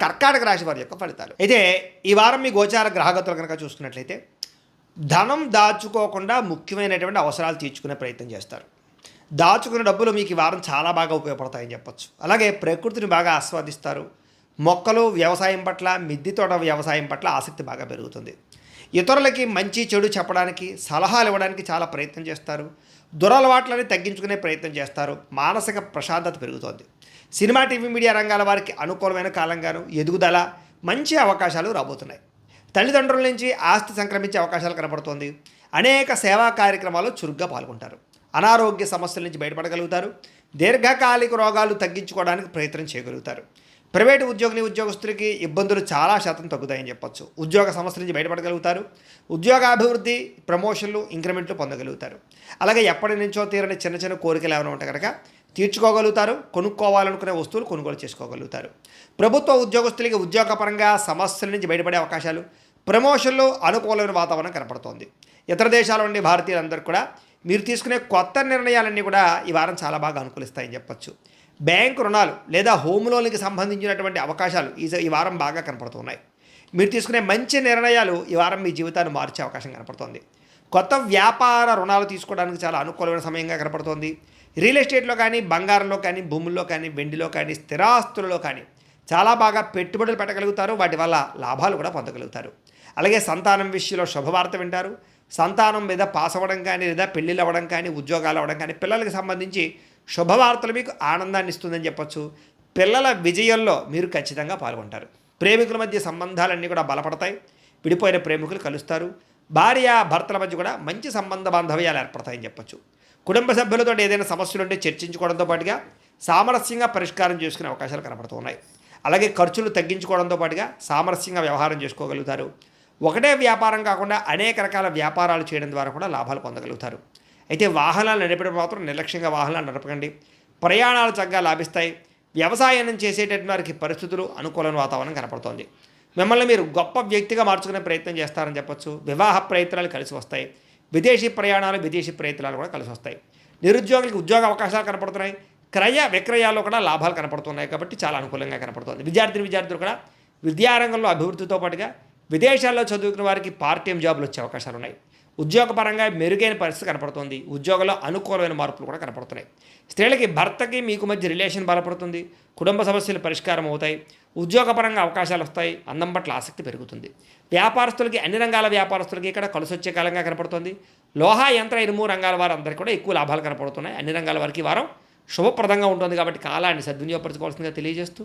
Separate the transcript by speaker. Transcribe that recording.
Speaker 1: కర్కాటక రాశి వారి యొక్క ఫలితాలు. అయితే ఈ వారం మీ గోచార గ్రహగతులు కనుక చూసుకున్నట్లయితే ధనం దాచుకోకుండా ముఖ్యమైనటువంటి అవసరాలు తీర్చుకునే ప్రయత్నం చేస్తారు. దాచుకున్న డబ్బులు మీకు ఈ వారం చాలా బాగా ఉపయోగపడతాయని చెప్పొచ్చు. అలాగే ప్రకృతిని బాగా ఆస్వాదిస్తారు. మొక్కలు వ్యవసాయం పట్ల, మిద్దె తోట వ్యవసాయం పట్ల ఆసక్తి బాగా పెరుగుతుంది. ఇతరులకి మంచి చెడు చెప్పడానికి, సలహాలు ఇవ్వడానికి చాలా ప్రయత్నం చేస్తారు. దురలవాట్లని తగ్గించుకునే ప్రయత్నం చేస్తారు. మానసిక ప్రశాంతత పెరుగుతోంది. సినిమా, టీవీ, మీడియా రంగాల వారికి అనుకూలమైన కాలంగాను ఎదుగుదల, మంచి అవకాశాలు రాబోతున్నాయి. తల్లిదండ్రుల నుంచి ఆస్తి సంక్రమించే అవకాశాలు కనబడుతోంది. అనేక సేవా కార్యక్రమాల్లో చురుగ్గా పాల్గొంటారు. అనారోగ్య సమస్యల నుంచి బయటపడగలుగుతారు. దీర్ఘకాలిక రోగాలు తగ్గించుకోవడానికి ప్రయత్నం చేయగలుగుతారు. ప్రైవేటు ఉద్యోగస్తులకి ఇబ్బందులు చాలా శాతం తగ్గుతాయని చెప్పొచ్చు. ఉద్యోగ సమస్యల నుంచి బయటపడగలుగుతారు. ఉద్యోగాభివృద్ధి, ప్రమోషన్లు, ఇంక్రిమెంట్లు పొందగలుగుతారు. అలాగే ఎప్పటి నుంచో తీరని చిన్న చిన్న కోరికలు ఏమైనా ఉంటే కనుక తీర్చుకోగలుగుతారు. కొనుక్కోవాలనుకునే వస్తువులు కొనుగోలు చేసుకోగలుగుతారు. ప్రభుత్వ ఉద్యోగస్తులకి ఉద్యోగపరంగా సమస్యల నుంచి బయటపడే అవకాశాలు, ప్రమోషన్లు, అనుకూలమైన వాతావరణం కనపడుతోంది. ఇతర దేశాల నుండి భారతీయులందరూ కూడా మీరు తీసుకునే కొత్త నిర్ణయాలన్నీ కూడా ఈ వారం చాలా బాగా అనుకూలిస్తాయని చెప్పొచ్చు. బ్యాంకు రుణాలు లేదా హోమ్ లోన్కి సంబంధించినటువంటి అవకాశాలు ఈ వారం బాగా కనపడుతున్నాయి. మీరు తీసుకునే మంచి నిర్ణయాలు ఈ వారం మీ జీవితాన్ని మార్చే అవకాశం కనపడుతోంది. కొత్త వ్యాపార రుణాలు తీసుకోవడానికి చాలా అనుకూలమైన సమయంగా కనపడుతోంది. రియల్ ఎస్టేట్లో కానీ, బంగారంలో కానీ, భూముల్లో కానీ, వెండిలో కానీ, స్థిరాస్తులలో కానీ చాలా బాగా పెట్టుబడులు పెట్టగలుగుతారు. వాటి వల్ల లాభాలు కూడా పొందగలుగుతారు. అలాగే సంతానం విషయంలో శుభవార్త వింటారు. సంతానం మీద పాస్ అవ్వడం కానీ, లేదా పెళ్ళిళ్ళు అవ్వడం కానీ, ఉద్యోగాలు అవ్వడం కానీ, పిల్లలకి సంబంధించి శుభవార్తలు మీకు ఆనందాన్ని ఇస్తుందని చెప్పొచ్చు. పిల్లల విజయంలో మీరు ఖచ్చితంగా పాల్గొంటారు. ప్రేమికుల మధ్య సంబంధాలన్నీ కూడా బలపడతాయి. విడిపోయిన ప్రేమికులు కలుస్తారు. భార్య భర్తల మధ్య కూడా మంచి సంబంధ బాంధవ్యాలు ఏర్పడతాయని చెప్పొచ్చు. కుటుంబ సభ్యులతో ఏదైనా సమస్యలు ఉంటే చర్చించుకోవడంతో పాటుగా సామరస్యంగా పరిష్కారం చేసుకునే అవకాశాలు కనపడుతున్నాయి. అలాగే ఖర్చులు తగ్గించుకోవడంతో పాటుగా సామరస్యంగా వ్యవహారం చేసుకోగలుగుతారు. ఒకటే వ్యాపారం కాకుండా అనేక రకాల వ్యాపారాలు చేయడం ద్వారా కూడా లాభాలు పొందగలుగుతారు. అయితే వాహనాలు నడిపడం మాత్రం నిర్లక్ష్యంగా వాహనాలు నడపకండి. ప్రయాణాలు చక్కగా లాభిస్తాయి. వ్యవసాయం చేసేటటువంటి వారికి పరిస్థితులు, అనుకూలమైన వాతావరణం కనపడుతోంది. మిమ్మల్ని మీరు గొప్ప వ్యక్తిగా మార్చుకునే ప్రయత్నం చేస్తారని చెప్పొచ్చు. వివాహ ప్రయత్నాలు కలిసి వస్తాయి. విదేశీ ప్రయాణాలు, విదేశీ ప్రయత్నాలు కూడా కలిసి వస్తాయి. నిరుద్యోగులకు ఉద్యోగ అవకాశాలు కనపడుతున్నాయి. క్రయ విక్రయాల్లో కూడా లాభాలు కనపడుతున్నాయి. కాబట్టి చాలా అనుకూలంగా కనపడుతుంది. విద్యార్థులు కూడా విద్యారంగంలో అభివృద్ధితో పాటుగా విదేశాల్లో చదువుకున్న వారికి పార్ట్ టైం జాబులు వచ్చే అవకాశాలు ఉన్నాయి. ఉద్యోగపరంగా మెరుగైన పరిస్థితి కనపడుతుంది. ఉద్యోగంలో అనుకూలమైన మార్పులు కూడా కనపడుతున్నాయి. స్త్రీలకి భర్తకి మీకు మధ్య రిలేషన్ బలపడుతుంది. కుటుంబ సమస్యలు పరిష్కారం అవుతాయి. ఉద్యోగపరంగా అవకాశాలు వస్తాయి. అందం పట్ల ఆసక్తి పెరుగుతుంది. వ్యాపారస్తులకి, అన్ని రంగాల వ్యాపారస్తులకి ఇక్కడ కలిసి వచ్చే కాలంగా కనపడుతుంది. లోహ, యంత్ర, ఇనుము రంగాల వారందరికీ కూడా ఎక్కువ లాభాలు కనపడుతున్నాయి. అన్ని రంగాల వారికి వారం శుభప్రదంగా ఉంటుంది. కాబట్టి కాలాన్ని సద్వినియోగపరచుకోవాల్సిందిగా తెలియజేస్తూ